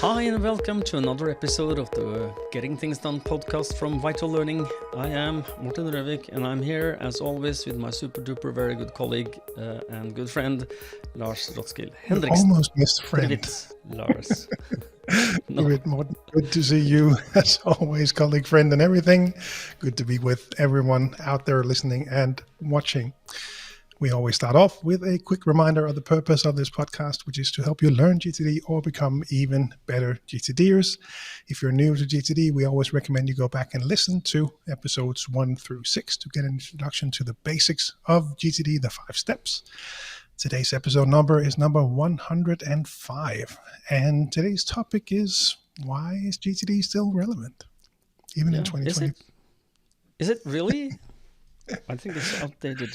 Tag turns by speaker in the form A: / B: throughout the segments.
A: Hi and welcome to another episode of the Getting Things Done podcast from Vital Learning. I am Morten and Røvik, and I'm here as always with my super duper very good colleague and good friend Lars Rothschild.
B: Henriksen. Almost missed friend.
A: Привет, Lars. No.
B: Good to see you as always, colleague, friend, and everything. Good to be with everyone out there listening and watching. We always start off with a quick reminder of the purpose of this podcast, which is to help you learn GTD or become even better GTDers. If you're new to GTD, we always recommend you go back and listen to episodes 1 through 6 to get an introduction to the basics of GTD, the 5 steps. Today's episode number is number 105. And today's topic is, why is GTD still relevant, even in 2020?
A: Is it really? I think it's outdated.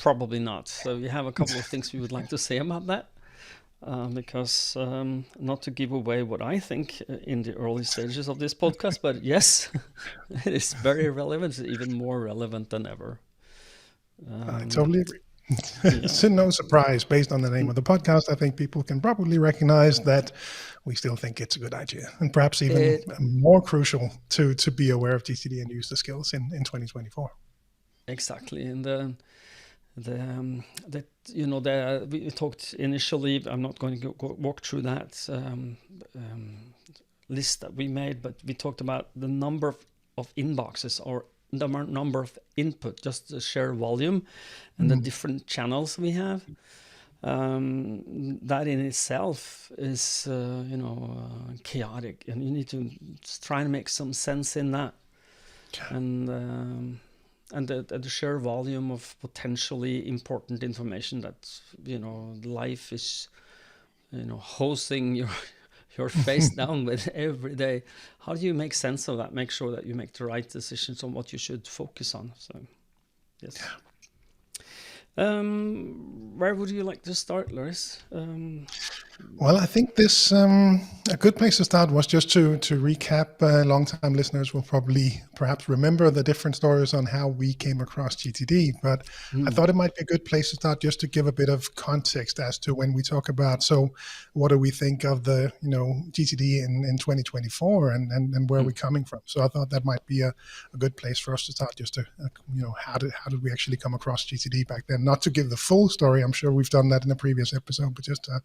A: Probably not. So we have a couple of things we would like to say about that, because not to give away what I think in the early stages of this podcast, but yes, it is very relevant, even more relevant than ever.
B: I totally agree. It's no surprise, based on the name of the podcast. I think people can probably recognize that we still think it's a good idea, and perhaps even more crucial to be aware of GTD and use the skills in 2024.
A: Exactly, and we talked initially. I'm not going to walk through that list that we made, but we talked about the number of inboxes or the number of input, just the sheer volume, and the different channels we have. That in itself is chaotic, and you need to try and make some sense in that. And the sheer volume of potentially important information that life is hosting your face down with every day. How do you make sense of that? Make sure that you make the right decisions on what you should focus on. So yes. Where would you like to start, Lars?
B: Well, I think this a good place to start was just to recap. Long-time listeners will perhaps remember the different stories on how we came across GTD, but I thought it might be a good place to start just to give a bit of context as to when we talk about, so what do we think of the GTD in 2024 and where are we coming from? So I thought that might be a good place for us to start, just to how did we actually come across GTD back then? Not to give the full story, I'm sure we've done that in a previous episode, but just to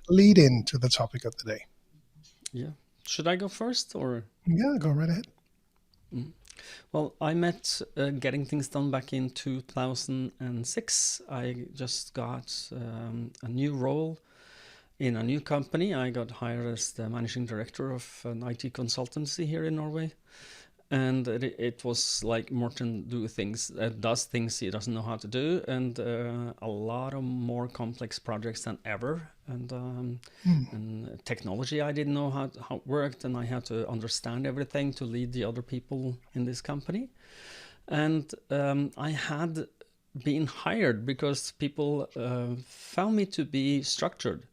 B: lead into the topic of the day.
A: Yeah. Should I go first, or?
B: Yeah, go right ahead.
A: Well, I met Getting Things Done back in 2006. I just got a new role in a new company. I got hired as the managing director of an IT consultancy here in Norway. And it was like Morten does things he doesn't know how to do, and a lot of more complex projects than ever, and technology I didn't know how it worked, and I had to understand everything to lead the other people in this company. And I had been hired because people found me to be structured.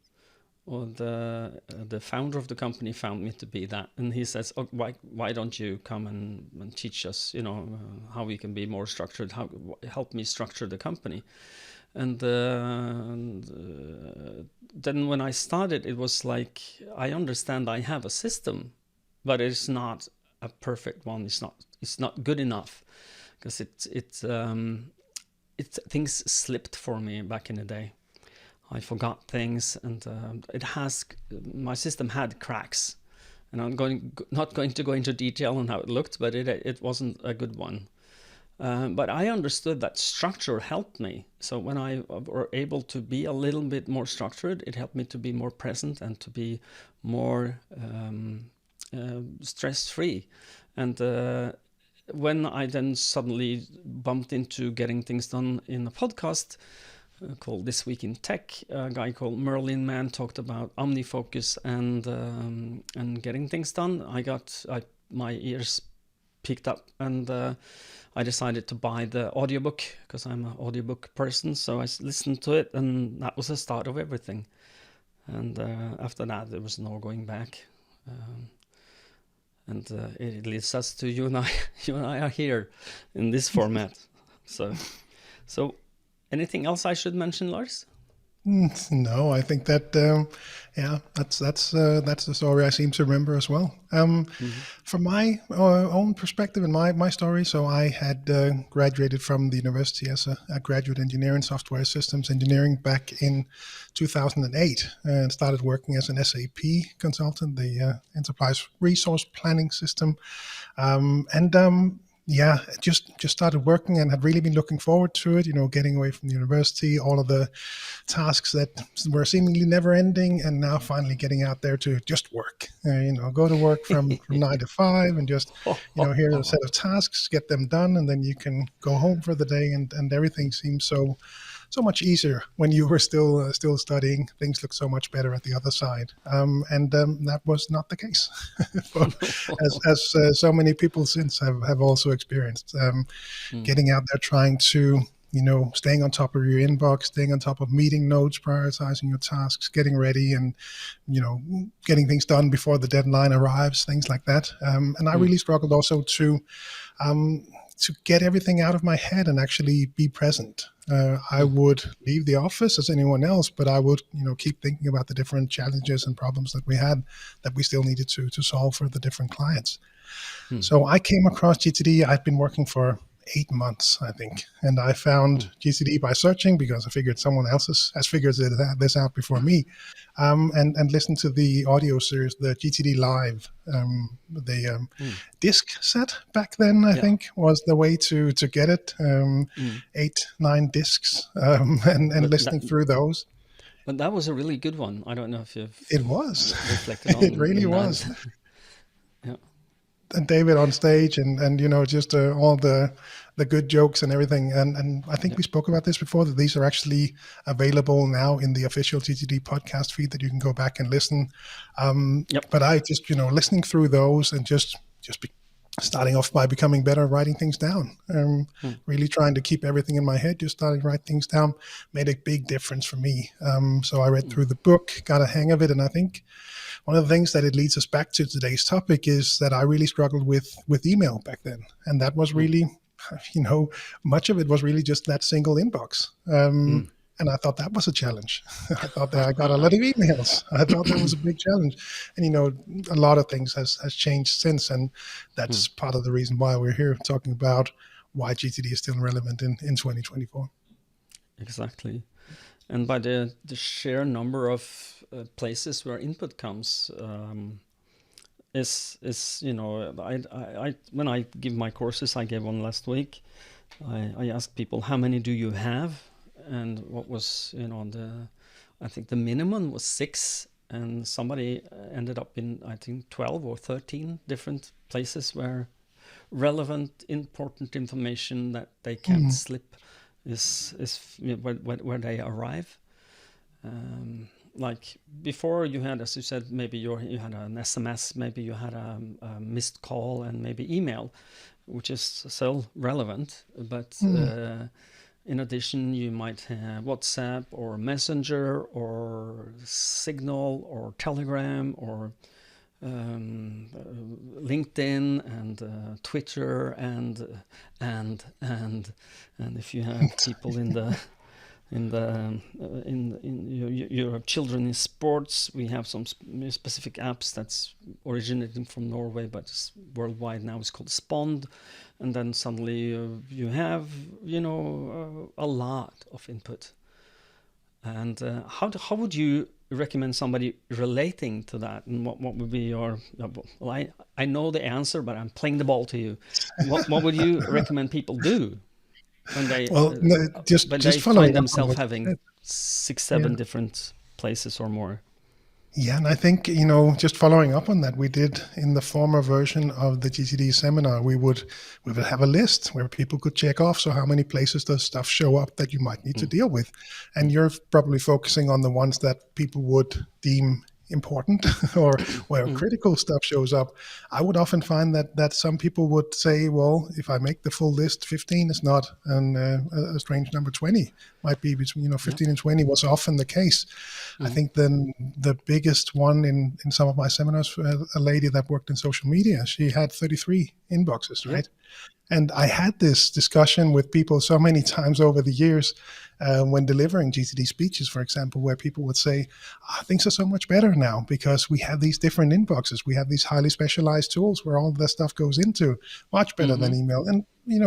A: Or the founder of the company found me to be that, and he says, "Oh, why don't you come and teach us, how we can be more structured? Help me structure the company." And then when I started, it was like, I understand I have a system, but it's not a perfect one. It's not good enough, because things slipped for me back in the day. I forgot things, and my system had cracks, and I'm not going to go into detail on how it looked, but it wasn't a good one. But I understood that structure helped me. So when I were able to be a little bit more structured, it helped me to be more present and to be more stress-free. And when I then suddenly bumped into Getting Things Done in a podcast called This Week in Tech, a guy called Merlin Mann talked about OmniFocus and getting things done. My ears picked up, and I decided to buy the audiobook, because I'm an audiobook person. So I listened to it, and that was the start of everything. And after that, there was no going back. And it leads us to you and I. You and I are here in this format. So anything else I should mention, Lars?
B: No, I think that yeah, that's the story I seem to remember as well.
A: Hmm.
B: From my own perspective and my story, so I had graduated from the university as a graduate engineer in software systems engineering back in 2008, and started working as an SAP consultant, the enterprise resource planning system, and yeah, just started working and had really been looking forward to it. Getting away from the university, all of the tasks that were seemingly never ending, and now finally getting out there to just work. Go to work from 9 to 5, and just here's a set of tasks, get them done, and then you can go home for the day, and everything seems so much easier when you were still studying. Things look so much better at the other side, and that was not the case, for, as so many people since have also experienced. Getting out there, trying to staying on top of your inbox, staying on top of meeting notes, prioritizing your tasks, getting ready, and getting things done before the deadline arrives, things like that. And I really struggled also to get everything out of my head and actually be present. I would leave the office as anyone else, but I would, keep thinking about the different challenges and problems that we had, that we still needed to solve for the different clients. So I came across GTD. I'd been working for 8 months, I think, and I found GTD by searching, because I figured someone else has figured this out before me, and listened to the audio series, the GTD Live. The disc set back then, I think, was the way to get it. 8-9 discs, and listening through those.
A: But that was a really good one. I don't know if you've
B: It was.
A: reflected on
B: It really was.
A: that. Yeah.
B: And David on stage, and just all the good jokes and everything, and I think we spoke about this before, that these are actually available now in the official GTD podcast feed, that you can go back and listen. But I just listening through those, and just starting off by becoming better at writing things down, really trying to keep everything in my head, just starting to write things down, made a big difference for me. So I read through the book, got a hang of it, and I think one of the things that it leads us back to today's topic is that I really struggled with email back then. And that was really, much of it was really just that single inbox. And I thought that was a challenge. I thought that I got a lot of emails. I thought that was a big challenge. And, a lot of things has changed since. And that's part of the reason why we're here talking about why GTD is still relevant in 2024.
A: Exactly. And by the sheer number of places where input comes, is I when I give my courses, I gave one last week, I asked people, how many do you have? And what was, I think the minimum was 6, and somebody ended up in, I think, 12 or 13 different places where relevant, important information that they can't slip is where they arrive. Like before, you had, as you said, maybe you had an SMS, maybe you had a missed call, and maybe email, which is still relevant. But in addition, you might have WhatsApp or Messenger or Signal or Telegram or LinkedIn and Twitter and if you have people in your children in sports, we have some specific apps that's originating from Norway but it's worldwide now. It's called Spond, and then suddenly you have a lot of input. And how would you recommend somebody relating to that, and what would be your well, I know the answer, but I'm playing the ball to you. What would you recommend people do when they
B: just
A: find themselves having 6-7 different places or more?
B: Yeah, and I think, just following up on that, we did in the former version of the GTD seminar, we would have a list where people could check off. So how many places does stuff show up that you might need to deal with? And you're probably focusing on the ones that people would deem important or where critical stuff shows up. I would often find that some people would say, well, if I make the full list, 15 is not a strange number. 20 might be between 15 and 20 was often the case. I think then the biggest one in some of my seminars, a lady that worked in social media, she had 33 inboxes, right? And I had this discussion with people so many times over the years, when delivering GTD speeches, for example, where people would say, things are so much better now because we have these different inboxes. We have these highly specialized tools where all the stuff goes into, much better than email. And,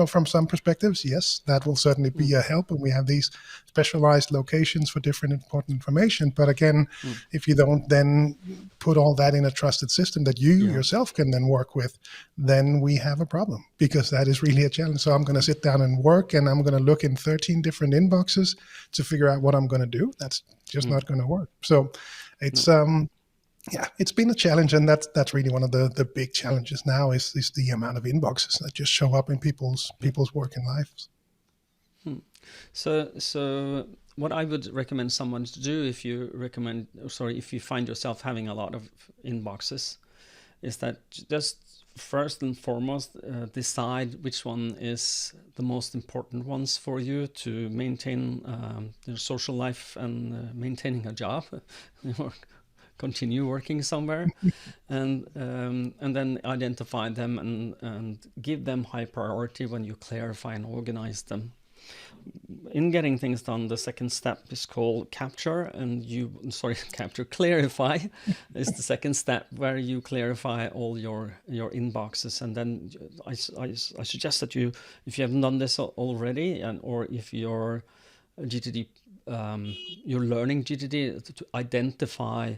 B: from some perspectives, yes, that will certainly be a help. And we have these specialized locations for different important information. But again, if you don't then put all that in a trusted system that you yourself can then work with, then we have a problem, because that is really a challenge. So I'm going to sit down and work, and I'm going to look in 13 different inboxes to figure out what I'm going to do. That's just not going to work. So it's it's been a challenge, and that's really one of the big challenges now is the amount of inboxes that just show up in people's working lives.
A: So what I would recommend someone to do if you find yourself having a lot of inboxes, is that just first and foremost decide which one is the most important ones for you to maintain your social life and maintaining a job or continue working somewhere, and then identify them and give them high priority when you clarify and organize them. In getting things done, the second step is called clarify is the second step, where you clarify all your inboxes. And then I suggest that if you haven't done this already, or if you're GTD, you're learning GTD, to identify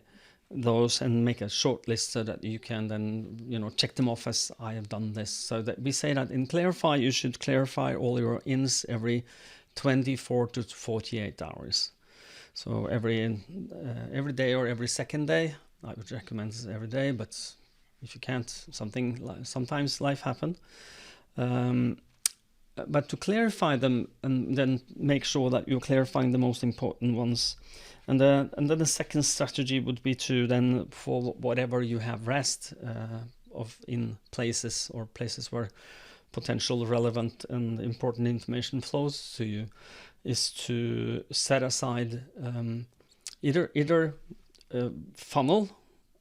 A: those and make a short list so that you can then check them off as I have done this. So that we say that in clarify, you should clarify all your ins every 24 to 48 hours. So every day or every second day. I would recommend every day, but if you can't, sometimes life happens. But to clarify them, and then make sure that you're clarifying the most important ones. And then the second strategy would be to then, for whatever you have rest in places where potential relevant and important information flows to you, is to set aside either funnel,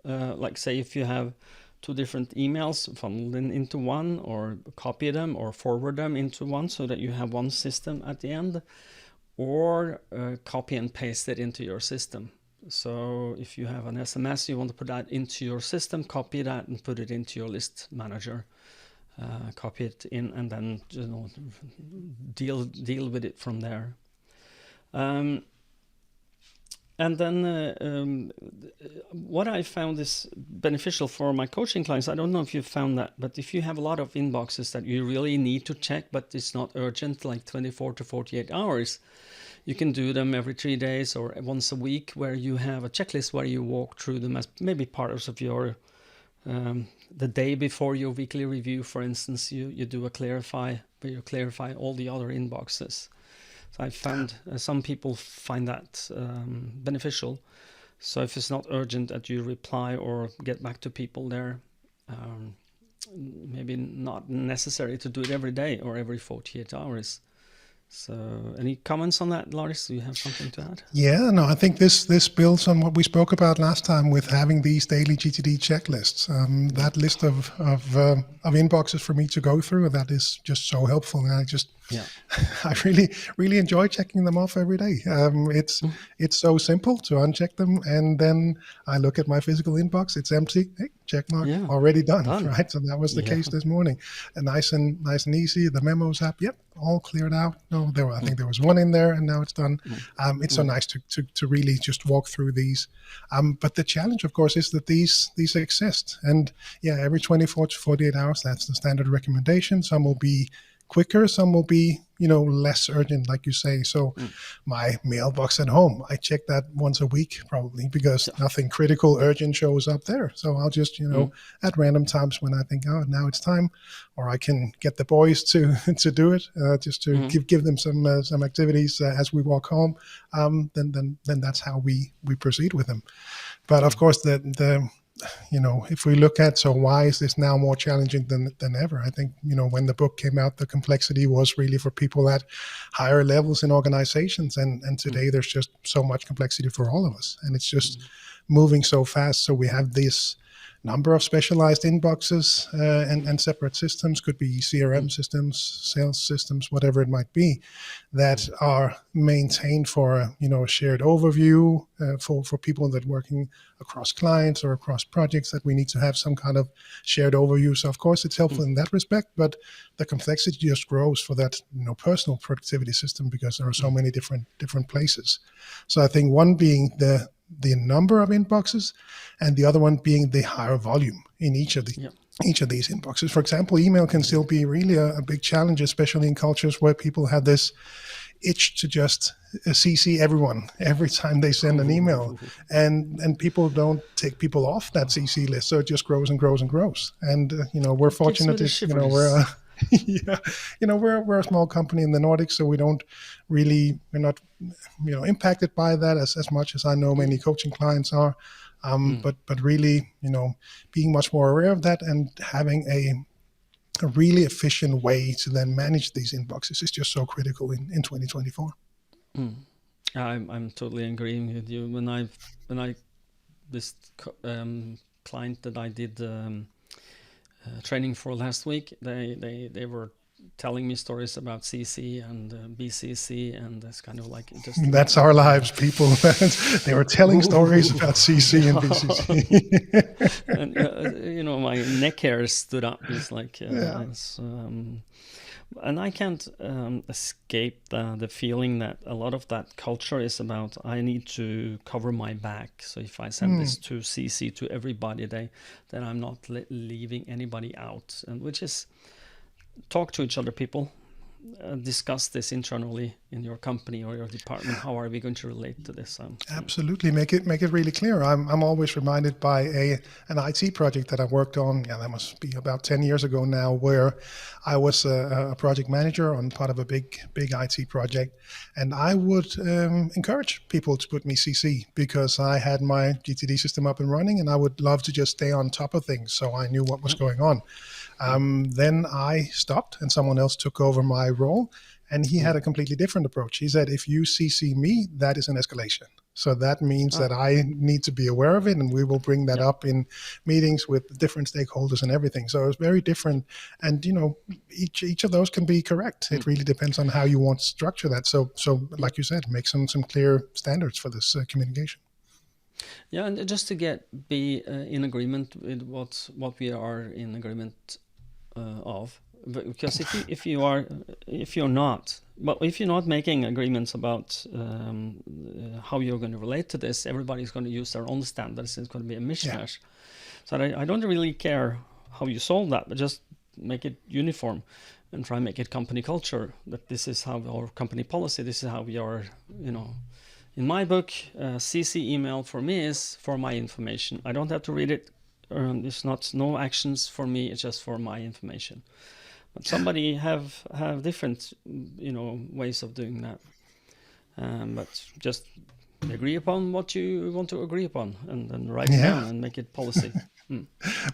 A: like say if you have two different emails, funnel them into one, or copy them or forward them into one so that you have one system at the end, or copy and paste it into your system. So if you have an SMS, you want to put that into your system, copy that and put it into your list manager. Copy it in, and then deal with it from there. And then what I found is beneficial for my coaching clients, I don't know if you've found that, but if you have a lot of inboxes that you really need to check, but it's not urgent, like 24 to 48 hours, you can do them every 3 days or once a week, where you have a checklist where you walk through them as maybe part of your the day before your weekly review, for instance. You do a clarify, where you clarify all the other inboxes. So I found some people find that beneficial. So if it's not urgent that you reply or get back to people there, maybe not necessary to do it every day or every 48 hours. So any comments on that, Lars? Do you have something to add?
B: Yeah, no, I think this builds on what we spoke about last time with having these daily GTD checklists. That list of inboxes for me to go through, that is just so helpful. And I really enjoy checking them off every day. It's so simple to uncheck them, and then I look at my physical inbox. It's empty. Hey, check mark, already done. Right. So that was the case this morning. And nice and easy. The memos app, all cleared out. No, I think there was one in there, and now it's done. It's so nice to really just walk through these. But the challenge, of course, is that these exist, and every 24 to 48 hours. That's the standard recommendation. Some will be quicker, some will be less urgent, like you say. So my mailbox at home, I check that once a week probably, because nothing critical urgent shows up there. So I'll just at random times when I think, oh, now it's time, or I can get the boys to do it, just to give them some activities as we walk home. Then that's how we proceed with them. But of course if we look at, so why is this now more challenging than ever? I think, when the book came out, the complexity was really for people at higher levels in organizations. And today there's just so much complexity for all of us. And it's just moving so fast. So we have this number of specialized inboxes and separate systems, could be CRM systems, sales systems, whatever it might be, that are maintained for a shared overview for people that working across clients or across projects, that we need to have some kind of shared overview. So of course it's helpful in that respect, but the complexity just grows for that personal productivity system, because there are so many different places. So I think one being the number of inboxes, and the other one being the higher volume in each of these inboxes. For example, email can still be really a big challenge, especially in cultures where people have this itch to just CC everyone every time they send an email, and people don't take people off that CC list, so it just grows and grows and grows. And we're fortunate if we're we're a small company in the Nordics, so we're not impacted by that as much as I know many coaching clients are. But really, being much more aware of that and having a really efficient way to then manage these inboxes is just so critical in 2024.
A: I'm totally agreeing with you. When I this client that I did training for last week, they were telling me stories about CC and BCC, and that's kind of like just
B: that's our lives, people. They were telling stories about CC and BCC.
A: And my neck hair stood up. It's like and I can't escape the feeling that a lot of that culture is about, I need to cover my back. So if I send this to CC to everybody, then I'm not leaving anybody out. And which is, talk to each other, people. Discuss this internally in your company or your department. How are we going to relate to this?
B: Absolutely, make it really clear. I'm always reminded by an IT project that I worked on. Yeah, that must be about 10 years ago now, where I was a project manager on part of a big IT project, and I would encourage people to put me CC, because I had my GTD system up and running, and I would love to just stay on top of things, so I knew what was going on. Then I stopped and someone else took over my role, and he had a completely different approach. He said, if you CC me, that is an escalation. So that means that I need to be aware of it, and we will bring that up in meetings with different stakeholders and everything. So it's very different. And, each of those can be correct. It really depends on how you want to structure that. So like you said, make some clear standards for this communication.
A: Yeah, and just to be in agreement with what we are in agreement of, because if you're not making agreements about how you're going to relate to this, everybody's going to use their own standards. It's going to be a mishmash. So I don't really care how you solve that, but just make it uniform and try and make it company culture, that this is how our company policy, this is how we are, In my book, CC email for me is for my information. I don't have to read it. It's no actions for me. It's just for my information. But somebody have different, ways of doing that. But just agree upon what you want to agree upon, and then write it down and make it policy.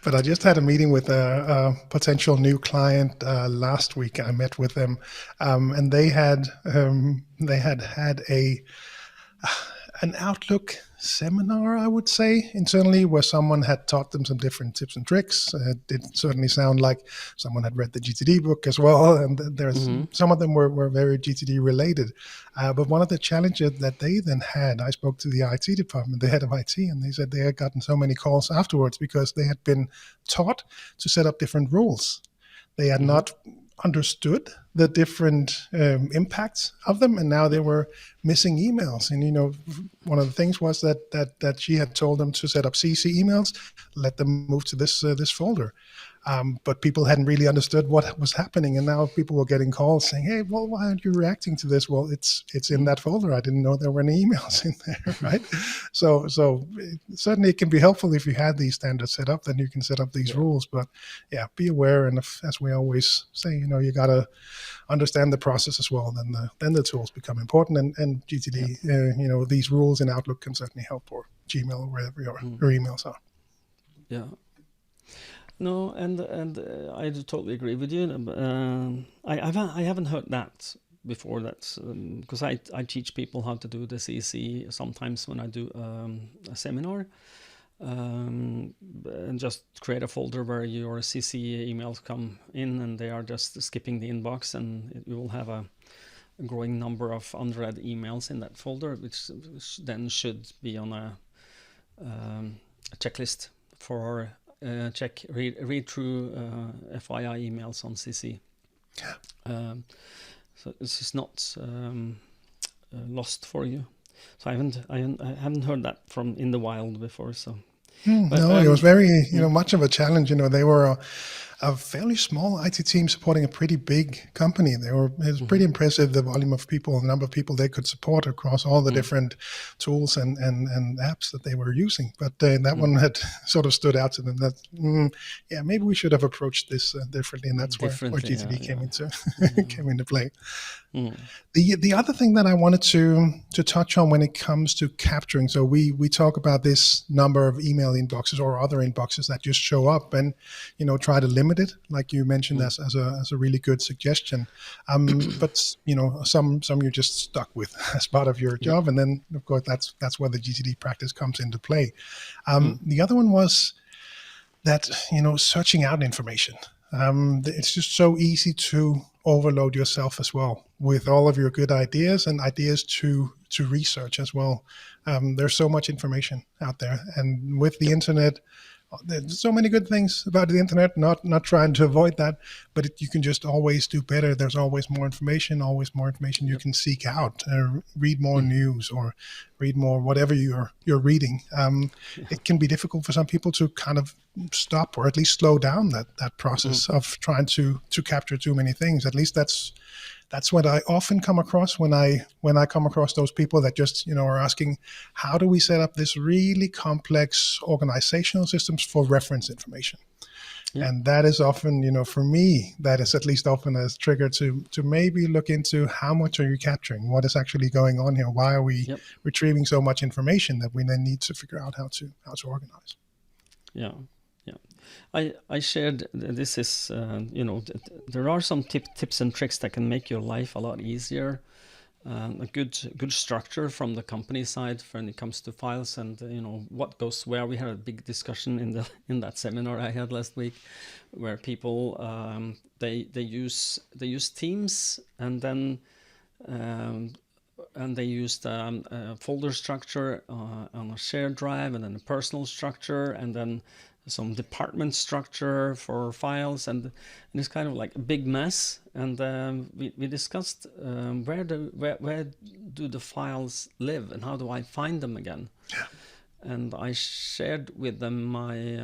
B: But I just had a meeting with a potential new client last week. I met with them, and they had an Outlook seminar, I would say, internally, where someone had taught them some different tips and tricks. It did certainly sound like someone had read the GTD book as well, and there's some of them were very GTD related. But one of the challenges that they then had, I spoke to the IT department, the head of IT, and they said they had gotten so many calls afterwards because they had been taught to set up different rules. They had not understood the different impacts of them, and now they were missing emails. And one of the things was that she had told them to set up CC emails, let them move to this folder. But people hadn't really understood what was happening, and now people were getting calls saying, "Hey, well, why aren't you reacting to this?" Well, it's in that folder. I didn't know there were any emails in there, right? So certainly it can be helpful if you had these standards set up. Then you can set up these rules. But be aware, and as we always say, you gotta understand the process as well. Then the tools become important, and GTD, these rules in Outlook can certainly help, or Gmail, or wherever your emails are.
A: Yeah. No, and I totally agree with you. I haven't heard that before. That's because I teach people how to do the CC sometimes when I do a seminar, and just create a folder where your CC emails come in, and they are just skipping the inbox, and you will have a growing number of unread emails in that folder, which then should be on a checklist for read through FYI emails on CC. So this is not lost for you. So I haven't heard that from in the wild before. So
B: but, no, it was very much of a challenge. They were a fairly small IT team supporting a pretty big company. It was pretty impressive, the volume of people, the number of people they could support across all the different tools and apps that they were using. But that one had sort of stood out to them that, maybe we should have approached this differently. And that's where GTD came into play. The other thing that I wanted to touch on when it comes to capturing, so we talk about this number of email inboxes or other inboxes that just show up, and try to limit it, like you mentioned, as a really good suggestion. But some you're just stuck with as part of your job, and then of course that's where the GTD practice comes into play. The other one was that searching out information. It's just so easy to overload yourself as well with all of your good ideas and ideas to research as well. There's so much information out there, and with the internet, there's so many good things about the internet. Not trying to avoid that, but you can just always do better. There's always more information you can seek out. Read more news or read more whatever you're reading. It can be difficult for some people to kind of stop or at least slow down that process of trying to capture too many things. At least that's what I often come across when I come across those people that just are asking, how do we set up this really complex organizational systems for reference information? And that is often, for me, that is at least often a trigger to maybe look into how much are you capturing? What is actually going on here? Why are we retrieving so much information that we then need to figure out how to organize?
A: Yeah. I shared, this is, there are some tips and tricks that can make your life a lot easier. A good structure from the company side when it comes to files and what goes where. We had a big discussion in that seminar I had last week, where people they use Teams, and then they used a folder structure on a shared drive, and then a personal structure, and then some department structure for files, and it's kind of like a big mess. And we discussed where do the files live, and how do I find them again? And I shared with them my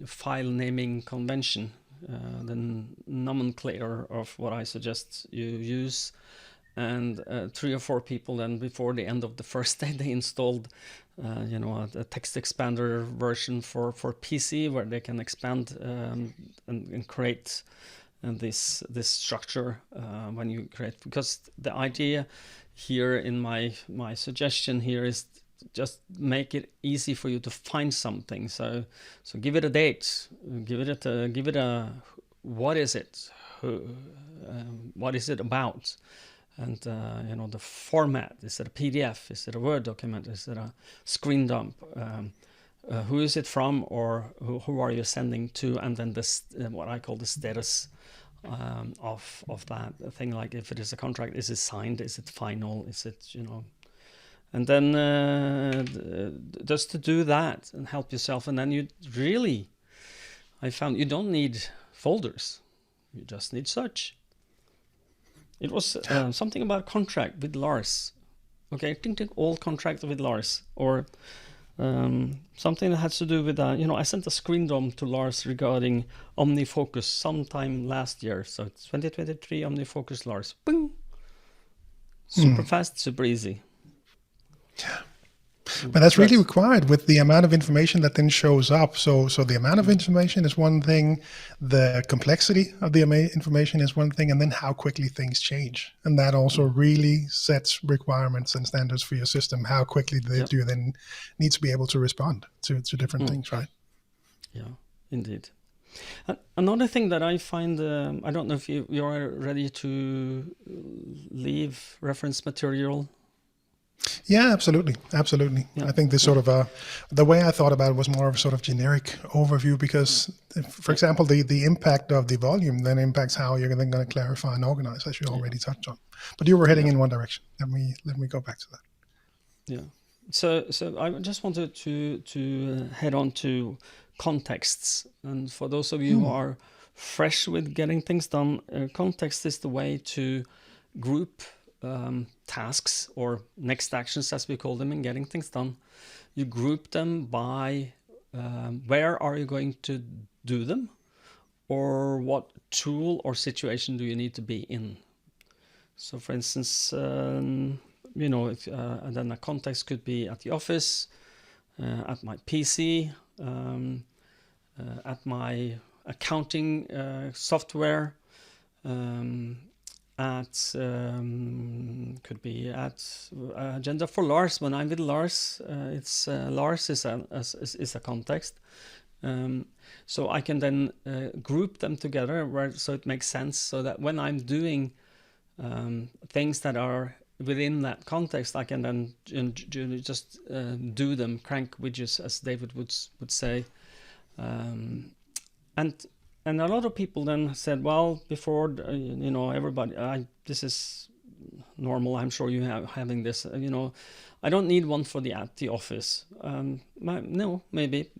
A: file naming convention, the nomenclature of what I suggest you use. And 3 or 4 people then, before the end of the first day, they installed a text expander version for PC, where they can expand and create this structure when you create. Because the idea here in my suggestion here is just make it easy for you to find something. So give it a date, give it a what is it, what is it about? And the format, is it a PDF, is it a Word document, is it a screen dump, who is it from, or who are you sending to? And then this what I call the status of that thing, like if it is a contract, is it signed, is it final, is it and then just to do that and help yourself. And then I found you don't need folders, you just need search. It was something about contract with Lars. Okay, think all contract with Lars, or something that has to do with I sent a screen dump to Lars regarding OmniFocus sometime last year. So it's 2023 OmniFocus Lars. Boom. Super fast, super easy.
B: Yeah. But that's really required with the amount of information that then shows up. So the amount of information is one thing, the complexity of the information is one thing, and then how quickly things change. And that also really sets requirements and standards for your system. How quickly do you then need to be able to respond to different things, right?
A: Yeah, indeed. Another thing that I find, I don't know if you're ready to leave reference material
B: Yeah, absolutely.
A: Yeah.
B: I think this sort of the way I thought about it was more of a sort of generic overview because, for example, the impact of the volume then impacts how you're then going to clarify and organize, as you already touched on. But you were heading in one direction. Let me go back to that.
A: Yeah. So I just wanted to head on to contexts, and for those of you who are fresh with getting things done, context is the way to group tasks or next actions, as we call them, in getting things done. You group them by where are you going to do them, or what tool or situation do you need to be in. So, for instance, and then a context could be at the office, at my PC, at my accounting software, could be at agenda for Lars. When I'm with Lars, it's Lars is a context. So I can then group them together so it makes sense, so that when I'm doing things that are within that context, I can then just do them, crank widgets, as David would say. And a lot of people then said, well, before, everybody, this is normal. I'm sure you having this, I don't need one for at the office. No, maybe.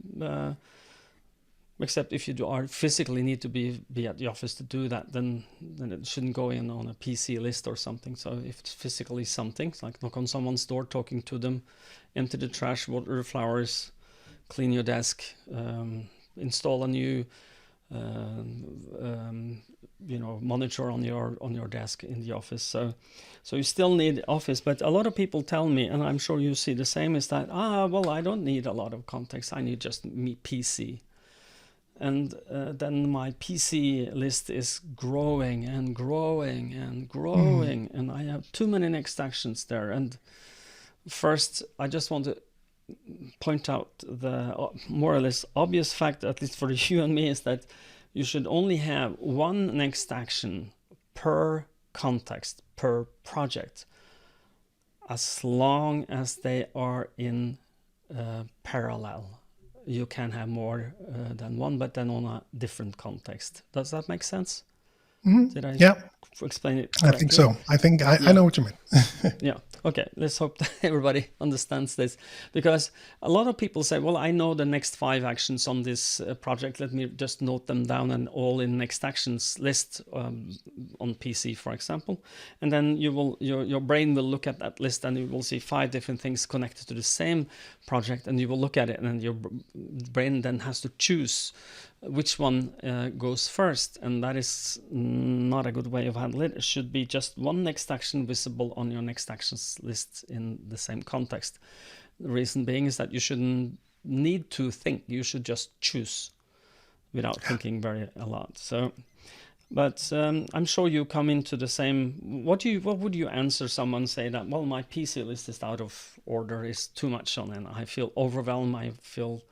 A: Except if you are physically need to be at the office to do that, then it shouldn't go in on a PC list or something. So if it's physically something, it's like knock on someone's door, talking to them, empty the trash, water the flowers, clean your desk, install a new monitor on your desk in the office. So you still need office, but a lot of people tell me, and I'm sure you see the same, is that well, I don't need a lot of context. I need just me PC. And then my PC list is growing and growing and growing, and I have too many next actions there. And first, I just want to point out the more or less obvious fact, at least for you and me, is that you should only have one next action per context, per project, as long as they are in parallel. You can have more than one, but then on a different context. Does that make sense? Did I explain it correctly?
B: I think so. I think I know what you meant.
A: Yeah. Okay. Let's hope that everybody understands this, because a lot of people say, well, I know the next 5 actions on this project. Let me just note them down and all in next actions list on PC, for example. And then your brain will look at that list and you will see 5 different things connected to the same project, and you will look at it, and then your brain then has to choose which one goes first, and that is not a good way of handling it. It should be just one next action visible on your next actions list in the same context. The reason being is that you shouldn't need to think. You should just choose without thinking a lot. So, but I'm sure you come into the same. What would you answer someone say that, well, my PC list is out of order, is too much on, and I feel overwhelmed. I feel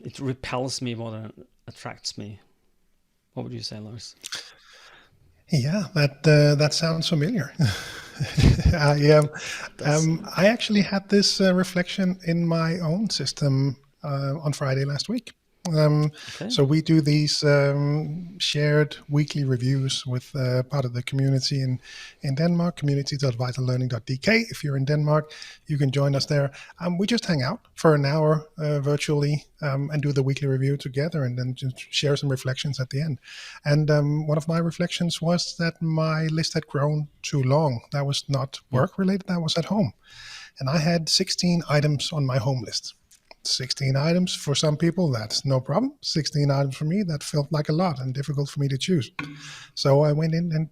A: it repels me more than it attracts me. What would you say, Lars?
B: Yeah, that sounds familiar. I actually had this reflection in my own system on Friday last week. So we do these shared weekly reviews with part of the community in Denmark, community.vitallearning.dk. If you're in Denmark, you can join us there. We just hang out for an hour virtually and do the weekly review together, and then just share some reflections at the end. And one of my reflections was that my list had grown too long. That was not work related, that was at home. And I had 16 items on my home list. 16 items for some people, that's no problem. 16 items for me, that felt like a lot and difficult for me to choose. So I went in and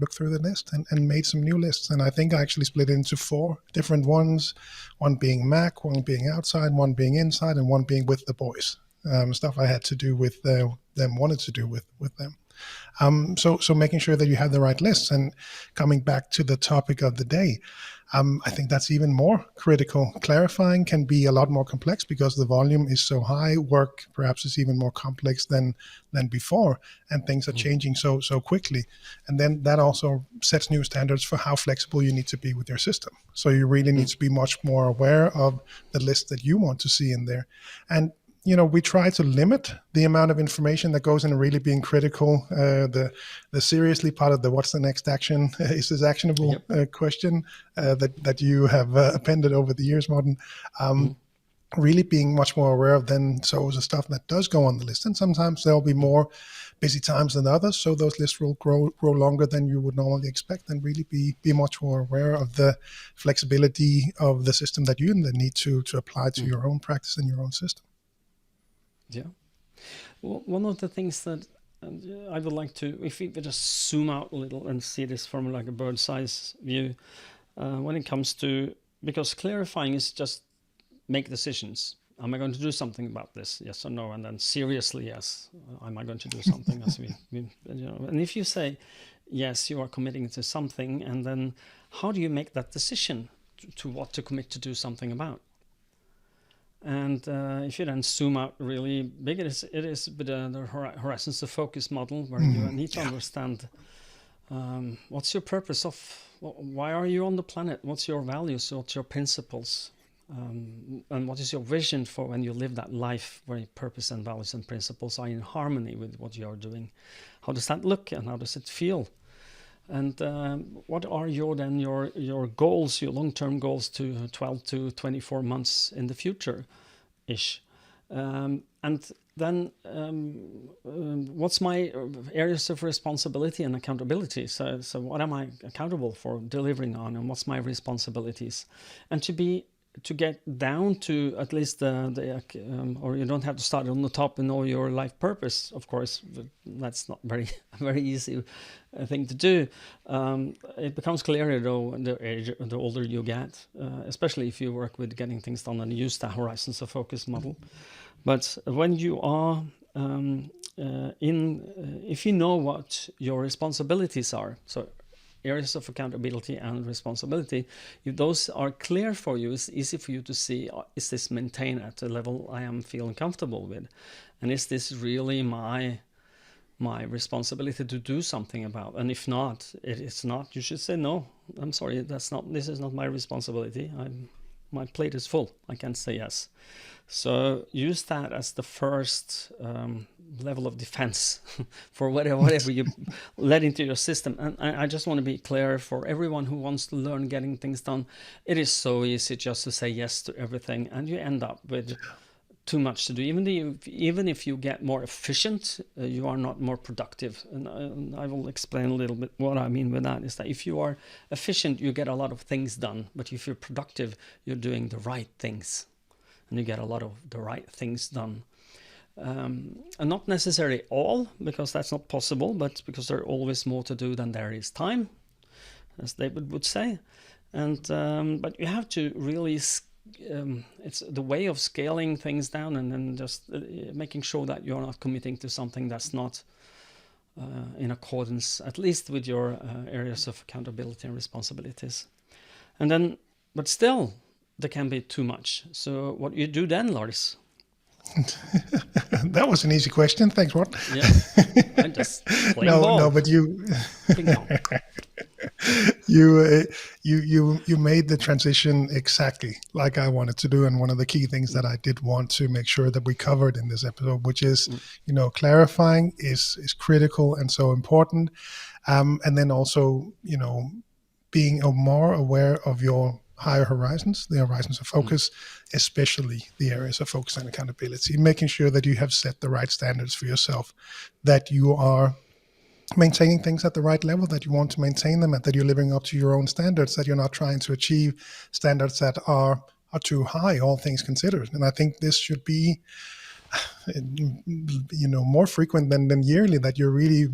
B: looked through the list and made some new lists. And I think I actually split it into 4 different ones, one being Mac, one being outside, one being inside, and one being with the boys. Stuff I had to do with them, wanted to do with them. So making sure that you have the right lists. And coming back to the topic of the day, I think that's even more critical. Clarifying can be a lot more complex because the volume is so high. Work perhaps is even more complex than before, and things are changing so quickly. And then that also sets new standards for how flexible you need to be with your system. So you really need to be much more aware of the list that you want to see in there. And we try to limit the amount of information that goes in, really being critical. The seriously part of the what's the next action, is this actionable question that you have appended over the years, Morten. Really being much more aware of then so the stuff that does go on the list. And sometimes there'll be more busy times than others, so those lists will grow longer than you would normally expect, and really be much more aware of the flexibility of the system that you then need to apply to your own practice and your own system.
A: Yeah. Well, one of the things that I would like to, if we just zoom out a little and see this from like a bird's eye view, when it comes to, because clarifying is just make decisions. Am I going to do something about this? Yes or no? And then seriously, yes. Am I going to do something? And if you say, yes, you are committing to something, and then how do you make that decision to what to commit to do something about? And if you then zoom out really big, it is with the horizons of focus model, where you need to understand what's your purpose of, why are you on the planet? What's your values? What's your principles? And what is your vision for when you live that life where your purpose and values and principles are in harmony with what you are doing? How does that look and how does it feel? And what are your goals, your long-term goals to 12 to 24 months in the future-ish? And then what's my areas of responsibility and accountability? So what am I accountable for delivering on, and what's my responsibilities? And to get down to at least or you don't have to start on the top and know your life purpose, of course. That's not very easy thing to do. It becomes clearer though the older you get, especially if you work with getting things done and use the horizons of focus model. But when you are if you know what your responsibilities are, so areas of accountability and responsibility, if those are clear for you, it's easy for you to see, is this maintained at a level I am feeling comfortable with? And is this really my responsibility to do something about? And if not, it's not, you should say, no, I'm sorry, this is not my responsibility. My plate is full. I can't say yes. So use that as the first level of defense for whatever you let into your system. And I just want to be clear for everyone who wants to learn getting things done. It is so easy just to say yes to everything, and you end up with too much to do. Even if you get more efficient, you are not more productive. And I will explain a little bit what I mean with that. Is that if you are efficient, you get a lot of things done. But if you're productive, you're doing the right things, and you get a lot of the right things done. And not necessarily all, because that's not possible, but because there's always more to do than there is time, as David would say. And but you have to really, it's the way of scaling things down, and then just making sure that you're not committing to something that's not in accordance, at least with your areas of accountability and responsibilities. And then, but still, there can be too much. So what you do then, Lars?
B: That was an easy question. Thanks, Rod.
A: Yeah, I'm just playing ball.
B: No, but you made the transition exactly like I wanted to do, and one of the key things that I did want to make sure that we covered in this episode, which is, clarifying is critical and so important, and then also, being more aware of your higher horizons, the horizons of focus, especially the areas of focus and accountability, making sure that you have set the right standards for yourself, that you are maintaining things at the right level, that you want to maintain them, and that you're living up to your own standards, that you're not trying to achieve standards that are too high, all things considered. And I think this should be more frequent than yearly, that you're really,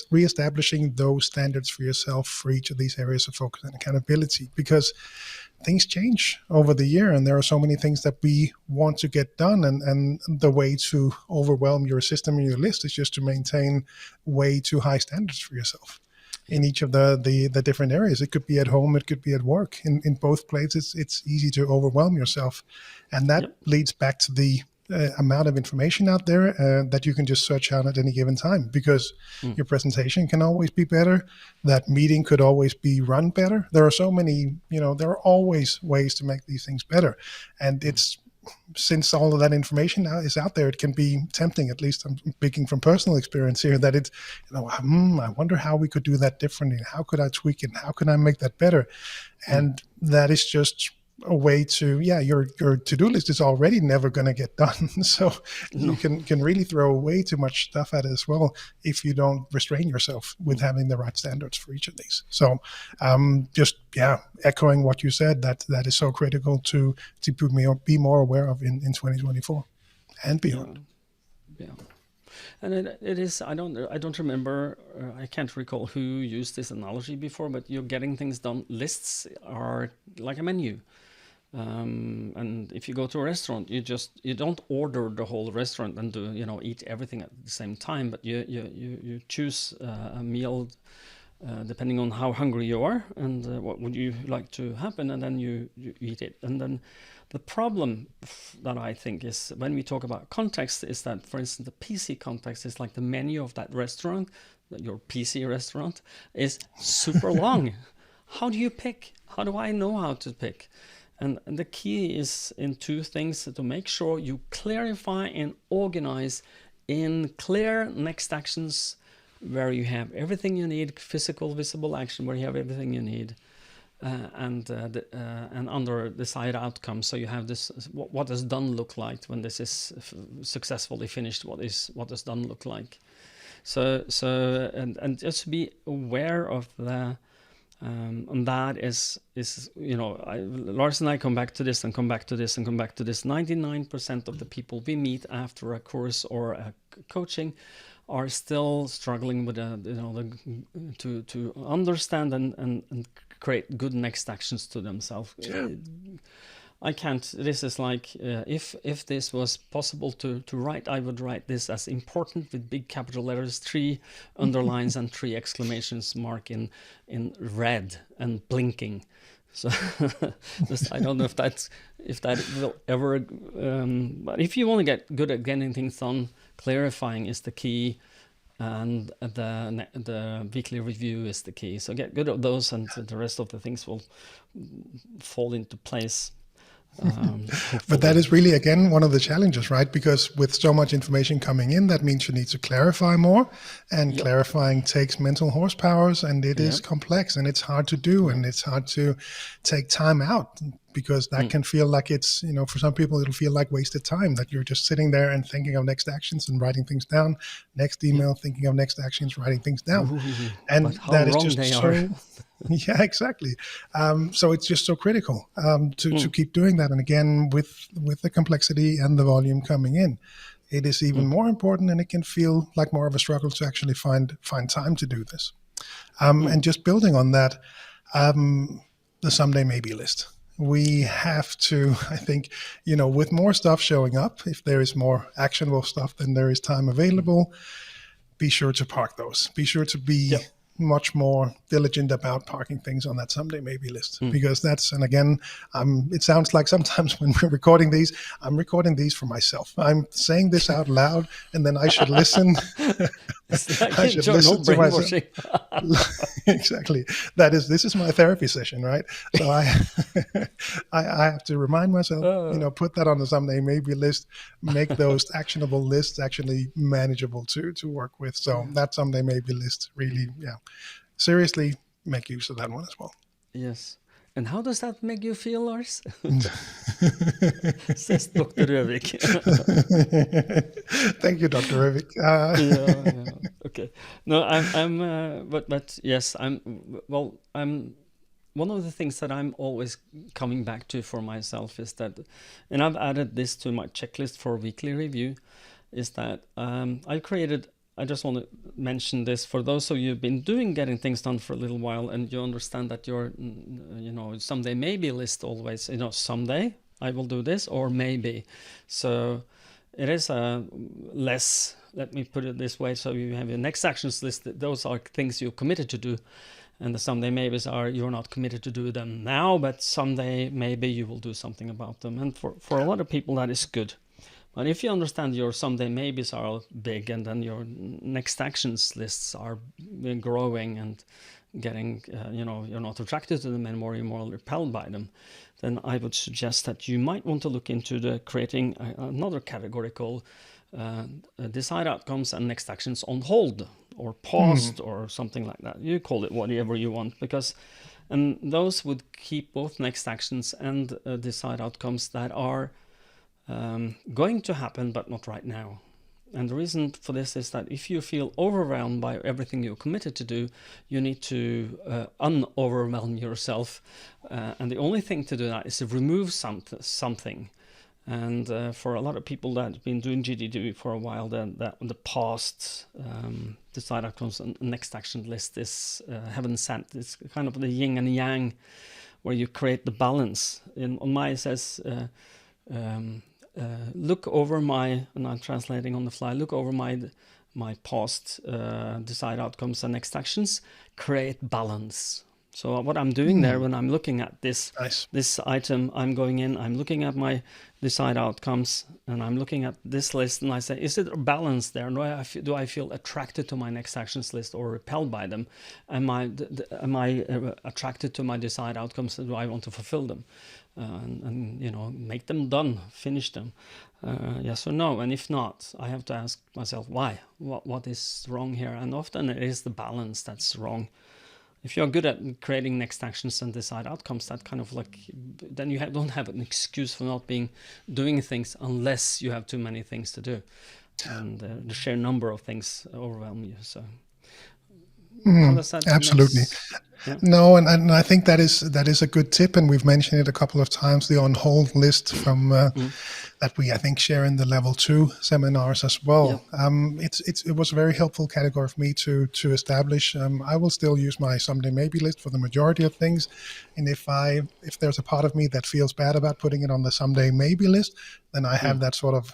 B: reestablishing those standards for yourself for each of these areas of focus and accountability, because things change over the year, and there are so many things that we want to get done, and the way to overwhelm your system and your list is just to maintain way too high standards for yourself in each of the different areas. It could be at home, it could be at work. In both places, it's easy to overwhelm yourself, and that leads back to the amount of information out there that you can just search out at any given time, because your presentation can always be better. That meeting could always be run better. There are so many, there are always ways to make these things better. And it's, since all of that information now is out there, it can be tempting, at least I'm speaking from personal experience here, that it's, I wonder how we could do that differently. How could I tweak it? How can I make that better? And that is just a way to, your to-do list is already never going to get done. So you can really throw way too much stuff at it as well if you don't restrain yourself with having the right standards for each of these. So echoing what you said, that is so critical to be more aware of in 2024 and beyond.
A: Yeah. And it is, I don't remember, I can't recall who used this analogy before, but you're getting things done. Lists are like a menu. And if you go to a restaurant, you don't order the whole restaurant and eat everything at the same time, but you choose a meal depending on how hungry you are and what would you like to happen, and then you eat it. And then the problem that I think is, when we talk about context, is that, for instance, the PC context is like the menu of that restaurant, your PC restaurant is super long. How do you pick? How do I know how to pick? And the key is in two things: to make sure you clarify and organize in clear next actions, where you have everything you need, physical, visible action, where you have everything you need, and under desired outcomes. So you have this: what does done look like when this is successfully finished? What does done look like? So just be aware of the. And that is Lars and I come back to this and come back to this and come back to this. 99% of the people we meet after a course or a coaching are still struggling with to understand and create good next actions to themselves. Yeah. I can't. This is like, if this was possible to write, I would write this as important with big capital letters, 3 underlines and 3 exclamations mark in red and blinking. So I don't know if that will ever. But if you want to get good at getting things done, clarifying is the key, and the weekly review is the key. So get good at those, and the rest of the things will fall into place.
B: But that is really, again, one of the challenges, right? Because with so much information coming in, that means you need to clarify more, and clarifying takes mental horsepowers, and it is complex, and it's hard to do, and it's hard to take time out, because that can feel like it's, for some people, it'll feel like wasted time, that you're just sitting there and thinking of next actions and writing things down, next email, thinking of next actions, writing things down. And that is just so... Yeah, exactly. So it's just so critical to keep doing that. And again, with the complexity and the volume coming in, it is even more important, and it can feel like more of a struggle to actually find time to do this. And just building on that, the someday maybe list. We have to, I think, with more stuff showing up, if there is more actionable stuff than there is time available, be sure to park those. Be sure to be much more diligent about parking things on that someday maybe list, because that's, and again, it sounds like sometimes when we're recording these, I'm recording these for myself. I'm saying this out loud, and then I should listen. I should listen to myself. Exactly. This is my therapy session, right? So I have to remind myself, put that on the someday maybe list, make those actionable lists actually manageable to work with. So that someday maybe list really, seriously make use of that one as well.
A: Yes. And how does that make you feel, Lars? Says Dr. Røvik.
B: Thank you, Dr. Røvik.
A: Okay. No, but yes, I'm one of the things that I'm always coming back to for myself is that, and I've added this to my checklist for weekly review, is that I just want to mention this for those of you who've been getting things done for a little while, and you understand that your, someday maybe list always, someday I will do this, or maybe. So it is less, let me put it this way, so you have your next actions list, those are things you're committed to do. And the someday maybes are you're not committed to do them now, but someday maybe you will do something about them. And for a lot of people, that is good. But if you understand your someday maybes are big, and then your next actions lists are growing and getting, you're not attracted to them anymore, you're more repelled by them, then I would suggest that you might want to look into creating another category called decide outcomes and next actions on hold, or paused, or something like that. You call it whatever you want, and those would keep both next actions and decide outcomes that are going to happen, but not right now. And the reason for this is that if you feel overwhelmed by everything you're committed to do, you need to un-overwhelm yourself. And the only thing to do that is to remove something. And for a lot of people that have been doing GTD for a while, the past decide outcomes and next action list is heaven sent. It's kind of the yin and yang, where you create the balance. On mine it says, look over my, and I'm translating on the fly, look over my past decide outcomes and next actions, create balance. So what I'm doing there when I'm looking at this item, I'm going in, I'm looking at my decide outcomes, and I'm looking at this list, and I say, is it a balance there? Do I feel attracted to my next actions list or repelled by them? Am I attracted to my decide outcomes? Do I want to fulfill them? And make them done, finish them? Yes or no? And if not, I have to ask myself why. What is wrong here? And often it is the balance that's wrong. If you're good at creating next actions and decide outcomes, that kind of then you don't have an excuse for not doing things unless you have too many things to do, and the sheer number of things overwhelm you. So, how does that
B: absolutely.
A: Yeah.
B: No, and I think that is a good tip, and we've mentioned it a couple of times. The on hold list from that we, I think, share in the level 2 seminars as well. Yeah. It was a very helpful category for me to establish. I will still use my someday maybe list for the majority of things, and if there's a part of me that feels bad about putting it on the someday maybe list, then I have that sort of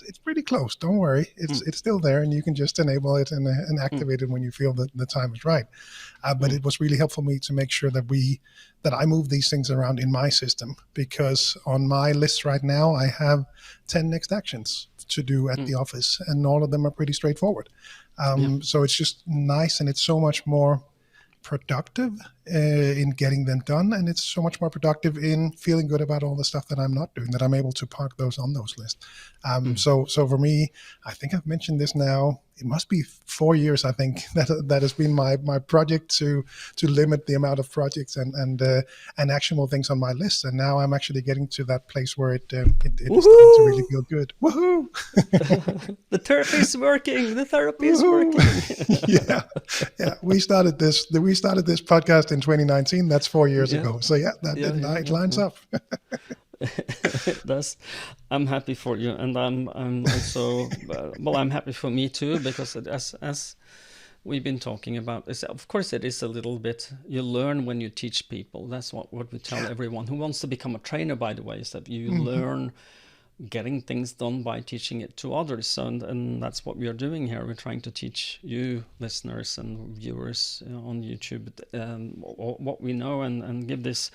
B: it's pretty close. Don't worry, it's still there, and you can just enable it and activate it when you feel that the time is right. But it was really helpful for me to make sure that I move these things around in my system, because on my list right now I have 10 next actions to do at the office, and all of them are pretty straightforward. So it's just nice, and it's so much more productive in getting them done, and it's so much more productive in feeling good about all the stuff that I'm not doing, that I'm able to park those on those lists. So for me, I think I've mentioned this now, it must be 4 years, I think, that has been my project to limit the amount of projects and actionable things on my list. And now I'm actually getting to that place where it is starting to really feel good. Woohoo!
A: The therapy is working. The therapy is working.
B: Yeah. We started this podcast in 2019. That's 4 years ago. So it lines up.
A: It does. I'm happy for you, and I'm also I'm happy for me too, because as we've been talking about, of course it is a little bit, you learn when you teach people. That's what we tell everyone who wants to become a trainer, by the way, is that you learn getting things done by teaching it to others, and that's what we are doing here. We're trying to teach you listeners and viewers on YouTube what we know, and give this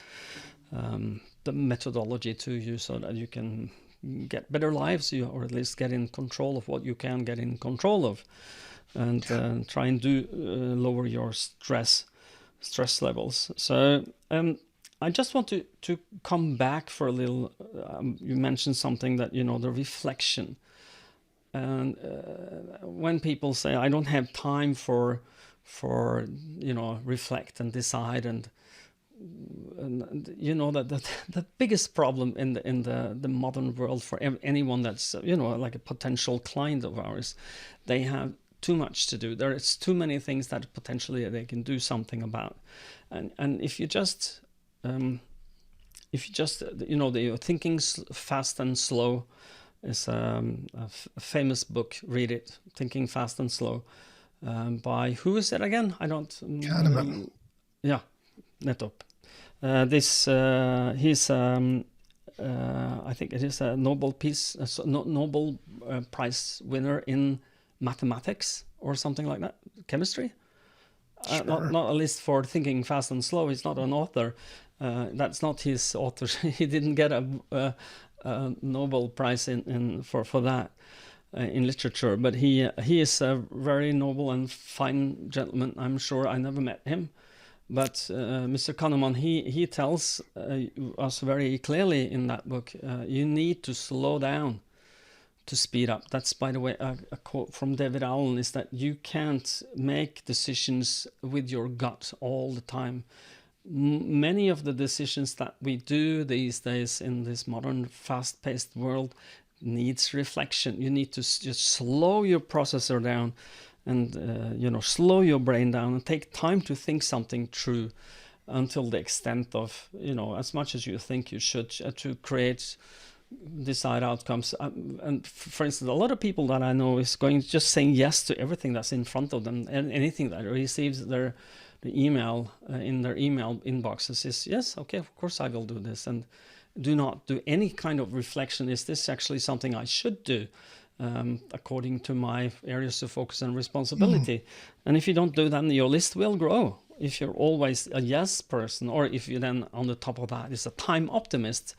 A: the methodology to you, so that you can get better lives, or at least get in control of what you can get in control of, and try and lower your stress levels. So I just want to come back for a little. You mentioned something that, the reflection, and when people say I don't have time for reflect and decide, and the biggest problem in the modern world for anyone that's like a potential client of ours, they have too much to do. There is too many things that potentially they can do something about. And if you just the Thinking Fast and Slow is a famous book. Read it. Thinking Fast and Slow, by who is it again? I don't.
B: Kahneman.
A: Yeah, nettopp. He's I think it is a Nobel Prize winner in mathematics or something like that, chemistry.
B: Sure.
A: Not at least for Thinking Fast and Slow. He's not an author. That's not his author. He didn't get a Nobel Prize for that in literature. But he is a very noble and fine gentleman. I'm sure I never met him. But Mr. Kahneman, he tells us very clearly in that book, you need to slow down to speed up. That's, by the way, a quote from David Allen, is that you can't make decisions with your gut all the time. Many of the decisions that we do these days in this modern, fast-paced world needs reflection. You need to just slow your processor down and slow your brain down and take time to think something through until the extent of, as much as you think you should, to create desired outcomes. And for instance, a lot of people that I know is just saying yes to everything that's in front of them, and anything that receives the email in their email inboxes is, yes, okay, of course I will do this, and do not do any kind of reflection. Is this actually something I should do? According to my areas of focus and responsibility. And if you don't do that, then your list will grow. If you're always a yes person, or if you then on the top of that is a time optimist,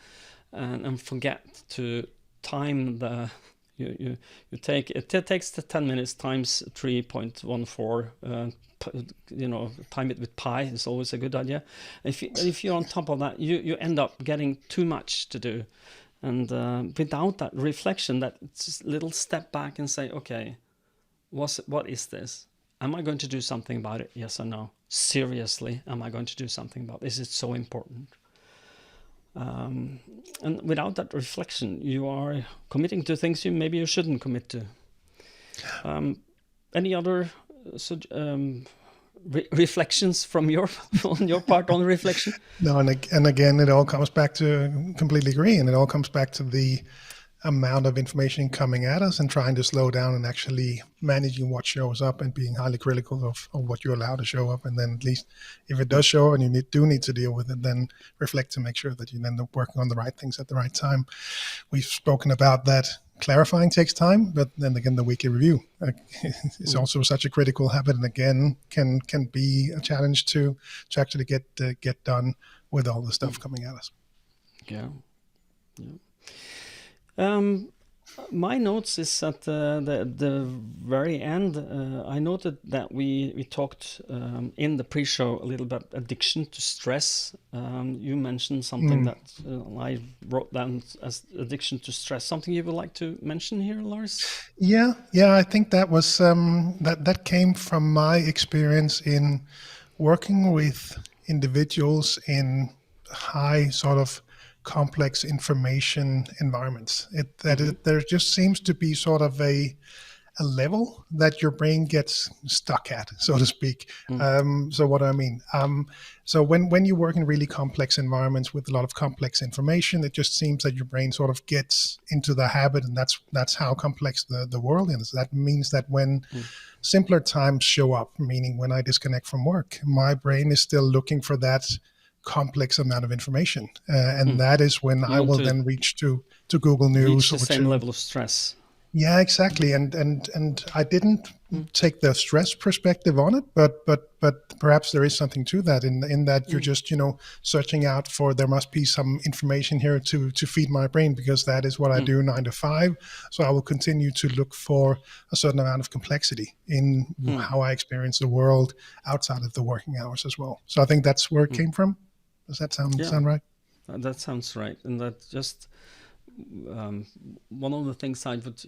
A: and forget to time you take it takes the 10 minutes times 3.14. Time it with pi is always a good idea. If you're on top of that, you end up getting too much to do. And without that reflection, that little step back and say, okay, what is this? Am I going to do something about it? Yes or no? Seriously, am I going to do something about it? Is it so important? And without that reflection, you are committing to things maybe you shouldn't commit to. Any other reflections from on your part on reflection?
B: No, and again, it all comes back to, completely agree, and it all comes back to the amount of information coming at us and trying to slow down and actually managing what shows up and being highly critical of what you allow to show up. And then at least if it does show and you do need to deal with it, then reflect to make sure that you end up working on the right things at the right time. We've spoken about that. Clarifying takes time, but then again, the weekly review is also such a critical habit, and again, can be a challenge to actually get done with all the stuff coming at us.
A: Yeah. My notes is at the very end. I noted that we talked in the pre-show a little bit addiction to stress. You mentioned something that I wrote down as addiction to stress. Something you would like to mention here, Lars?
B: Yeah. I think that was that came from my experience in working with individuals in high sort of complex information environments. There just seems to be sort of a level that your brain gets stuck at, so to speak. So what do I mean? So when you work in really complex environments with a lot of complex information, it just seems that your brain sort of gets into the habit, and that's how complex the world is. That means that when simpler times show up, meaning when I disconnect from work, my brain is still looking for that complex amount of information, and that is when I will then reach to Google News.
A: Reach the same level of stress.
B: Yeah, exactly. And I didn't take the stress perspective on it, but perhaps there is something to that in that you're just searching out for, there must be some information here to feed my brain, because that is what I do 9 to 5. So I will continue to look for a certain amount of complexity in how I experience the world outside of the working hours as well. So I think that's where it came from. Does that sound right?
A: That sounds right. And that just one of the things I would,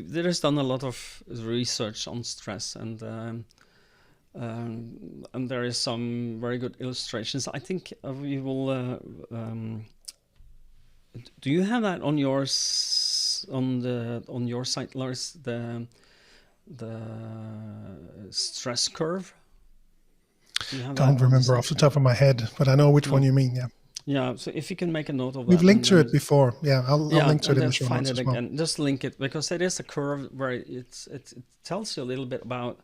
A: there is done a lot of research on stress, and there is some very good illustrations. I think we will. Do you have that on your site, Lars? stress curve? Do you have
B: Don't
A: that
B: remember off the top of my head, but I know which one you mean. Yeah.
A: Yeah. So if you can make a note of that.
B: We've linked to it before. Yeah, I'll link to it in the show
A: find
B: notes
A: it
B: as well.
A: again. Just link it, because it is a curve where it tells you a little bit about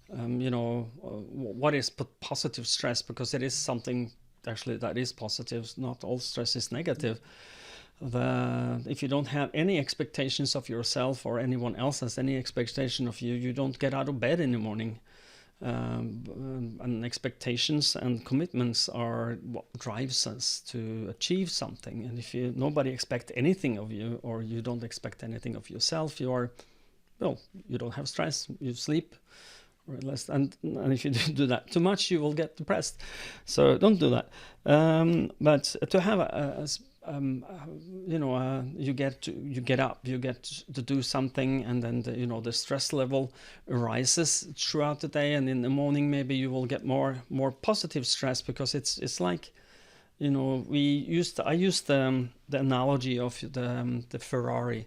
A: what is positive stress, because it is something actually that is positive. Not all stress is negative. If you don't have any expectations of yourself, or anyone else has any expectation of you, you don't get out of bed in the morning. And expectations and commitments are what drives us to achieve something. And if nobody expects anything of you, or you don't expect anything of yourself, you don't have stress. You sleep, or less, and if you do that too much, you will get depressed. So don't do that. But to have you get up, you get to do something, and then the stress level rises throughout the day, and in the morning maybe you will get more positive stress, because it's like, I used the analogy of the Ferrari,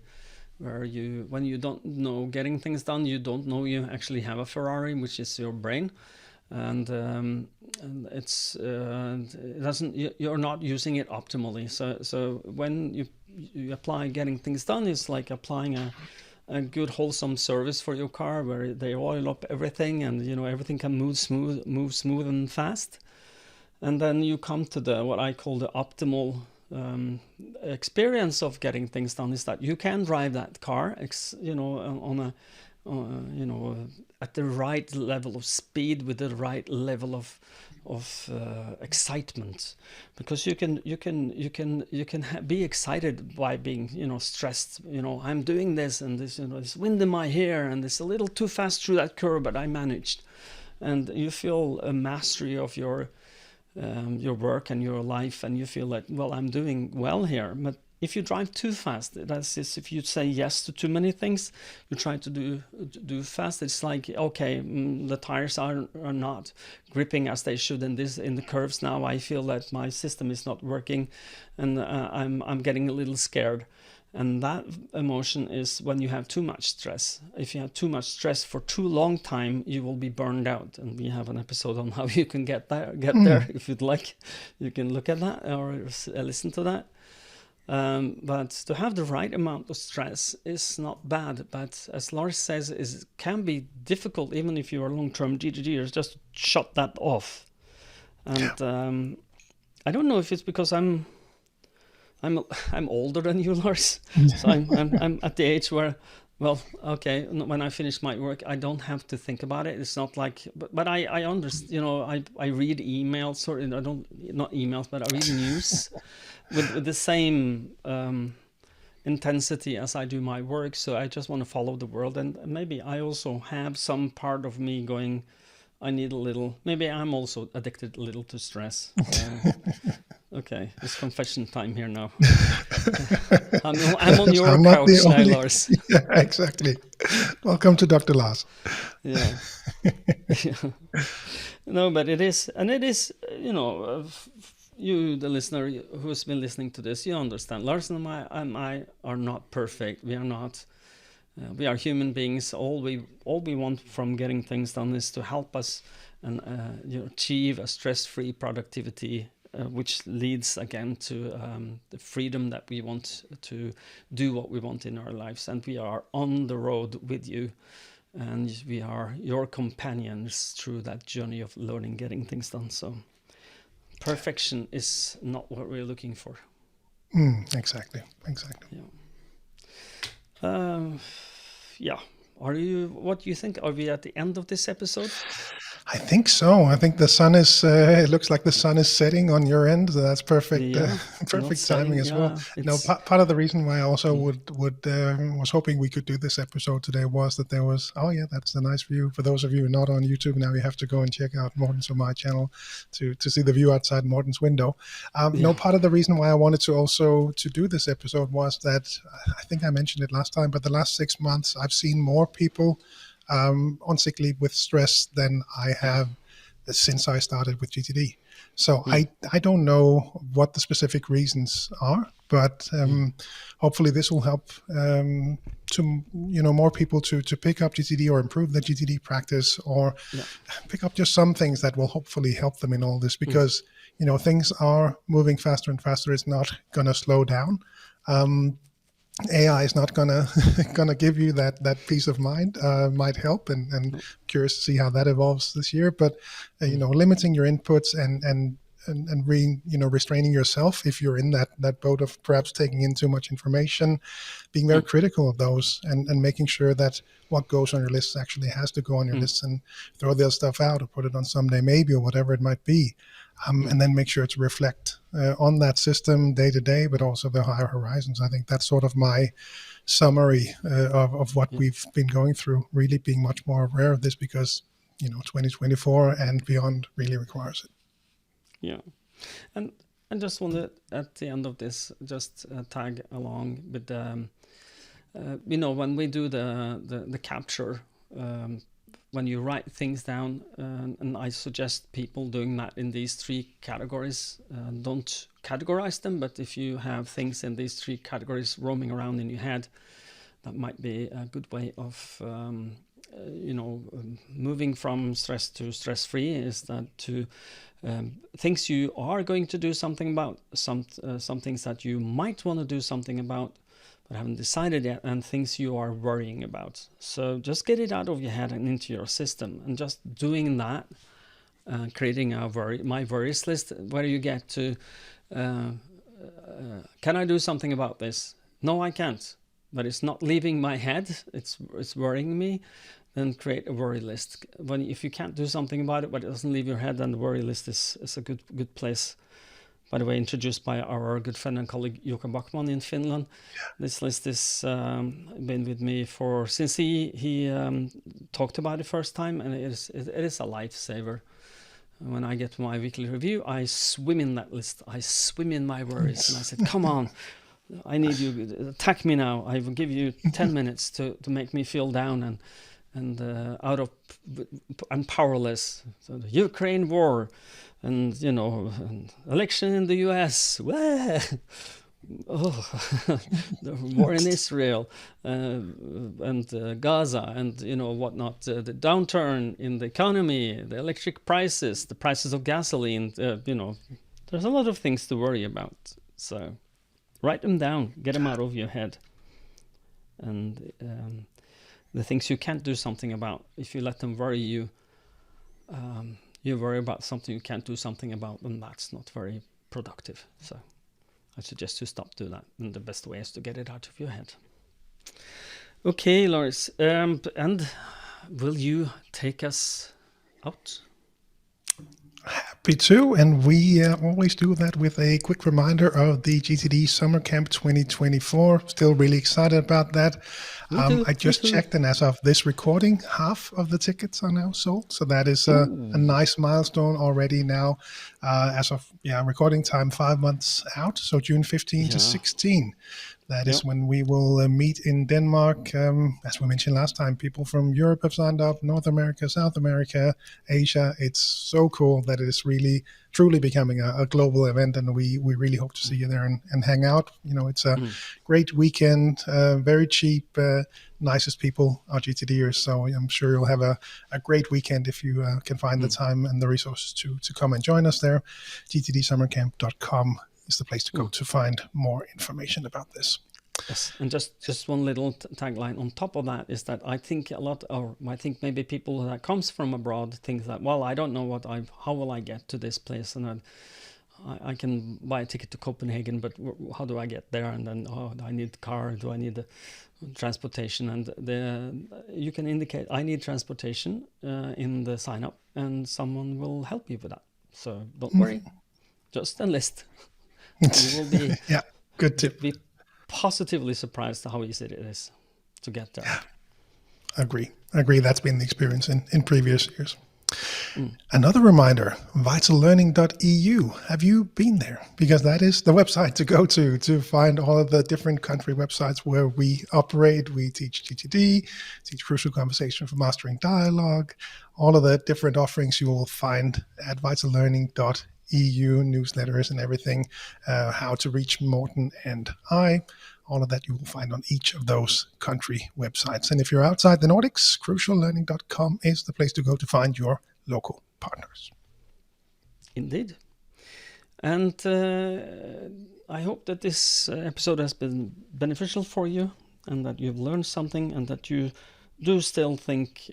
A: where when you don't know getting things done, you don't know you actually have a Ferrari, which is your brain. And you're not using it optimally. So when you apply getting things done, it's like applying a good wholesome service for your car, where they oil up everything, and everything can move smooth and fast. And then you come to what I call the optimal experience of getting things done, is that you can drive that car at the right level of speed, with the right level of excitement, because you can be excited by being stressed. I'm doing this, and this there's wind in my hair, and it's a little too fast through that curve, but I managed. And you feel a mastery of your work and your life, and you feel like, well, I'm doing well here. But if you drive too fast, that's if you say yes to too many things, you try to do fast. It's like, okay, the tires are not gripping as they should in the curves now. I feel that my system is not working, and I'm getting a little scared. And that emotion is when you have too much stress. If you have too much stress for too long time, you will be burned out. And we have an episode on how you can get there. If you'd like, you can look at that or listen to that. But to have the right amount of stress is not bad. But as Lars says, it can be difficult, even if you are long-term GTDers, just to shut that off. And I don't know if it's because I'm older than you, Lars. So I'm at the age where, well, okay, when I finish my work, I don't have to think about it. It's not like, but I understand. I read emails, or not emails, but I read news with the same intensity as I do my work. So I just want to follow the world, and maybe I also have some part of me going, I need a little. Maybe I'm also addicted a little to stress. Okay, it's confession time here now. I'm on your couch now, Lars.
B: Yeah, exactly. Welcome to Dr. Lars.
A: Yeah. No, but it is, you, the listener who's been listening to this, you understand. Lars and I are not perfect. We are not. We are human beings. All we want from getting things done is to help us and achieve a stress-free productivity, which leads again to the freedom that we want to do what we want in our lives. And we are on the road with you, and we are your companions through that journey of learning, getting things done. So perfection is not what we're looking for.
B: Exactly.
A: Yeah. What do you think? Are we at the end of this episode?
B: I think so. I think the sun is, it looks like the sun is setting on your end. So that's perfect,
A: Yeah,
B: perfect timing as well. Part of the reason why I also was hoping we could do this episode today was that there was, that's a nice view. For those of you not on YouTube now, you have to go and check out Morten's or my channel to see the view outside Morten's window. Part of the reason why I wanted to do this episode was that, I think I mentioned it last time, but the last 6 months, I've seen more people on sick leave with stress than I have since I started with GTD. So I don't know what the specific reasons are, but hopefully this will help to more people to pick up GTD or improve their GTD practice, or pick up just some things that will hopefully help them in all this, because things are moving faster and faster. It's not going to slow down. AI is not gonna give you that peace of mind. Might help, and curious to see how that evolves this year. But limiting your inputs and restraining yourself if you're in that boat of perhaps taking in too much information, being very critical of those, and making sure that what goes on your list actually has to go on your list, and throw the other stuff out or put it on someday maybe, or whatever it might be. And then make sure to reflect on that system day to day, but also the higher horizons. I think that's sort of my summary of what we've been going through, really being much more aware of this, because 2024 and beyond really requires it.
A: Yeah. And I just wanted at the end of this just tag along with when we do the capture, when you write things down, and I suggest people doing that in these 3 categories. Don't categorize them, but if you have things in these 3 categories roaming around in your head, that might be a good way of moving from stress to stress-free, is that to things you are going to do something about, some things that you might want to do something about but haven't decided yet, and things you are worrying about. So just get it out of your head and into your system, and just doing that, creating my worries list, where you get to, can I do something about this? No, I can't, but it's not leaving my head. It's worrying me. Then create a worry list. If you can't do something about it, but it doesn't leave your head, then the worry list is a good place. By the way, introduced by our good friend and colleague Jukka Backman in Finland. This list has been with me since he talked about it first time, and it is a lifesaver. When I get my weekly review, I swim in that list. I swim in my worries, and I said, "Come on, I need you. Attack me now. I will give you 10 minutes to make me feel down and powerless." So the Ukraine war. And election in the US, the war in Israel, and Gaza, and whatnot, the downturn in the economy, the electric prices, the prices of gasoline. There's a lot of things to worry about. So write them down, get them out of your head, and the things you can't do something about. If you let them worry you. You worry about something you can't do something about, and that's not very productive. So I suggest you stop doing that. And the best way is to get it out of your head. Okay, Lars. And will you take us out?
B: Happy to, and we always do that with a quick reminder of the GTD Summer Camp 2024. Still really excited about that. I just checked, and as of this recording, half of the tickets are now sold. So that is a nice milestone already now. As of recording time, 5 months out. So June 15 to 16. That is when we will meet in Denmark. As we mentioned last time, people from Europe have signed up, North America, South America, Asia. It's so cool that it is really, truly becoming a global event, and we really hope to see you there and hang out. It's a great weekend, very cheap, nicest people are GTDers, so I'm sure you'll have a great weekend if you can find the time and the resources to come and join us there. GTDsummercamp.com is the place to go to find more information about this.
A: Yes, and just one little tagline on top of that is that I think I think maybe people that comes from abroad think that, well, I don't know how will I get to this place, and I can buy a ticket to Copenhagen, but how do I get there? And then, do I need a car? Do I need the transportation? And you can indicate I need transportation in the sign up, and someone will help you with that. So don't worry, just enlist. You will be
B: good tip.
A: Be positively surprised how easy it is to get there.
B: Agree. That's been the experience in previous years. Another reminder, vitallearning.eu. Have you been there? Because that is the website to go to find all of the different country websites where we operate. We teach GTD, teach Crucial Conversation for Mastering Dialogue, all of the different offerings you will find at vitallearning.eu, newsletters and everything, how to reach Morten and I. All of that you will find on each of those country websites. And if you're outside the Nordics, cruciallearning.com is the place to go to find your local partners.
A: Indeed. And I hope that this episode has been beneficial for you and that you've learned something and that you do still think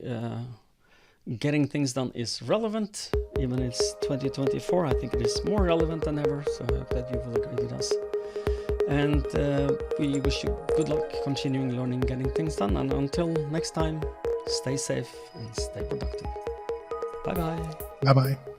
A: getting things done is relevant. Even it's 2024, I think it is more relevant than ever. So I hope that you will agree with us. And we wish you good luck continuing learning, getting things done. And until next time, stay safe and stay productive. Bye-bye.
B: Bye-bye.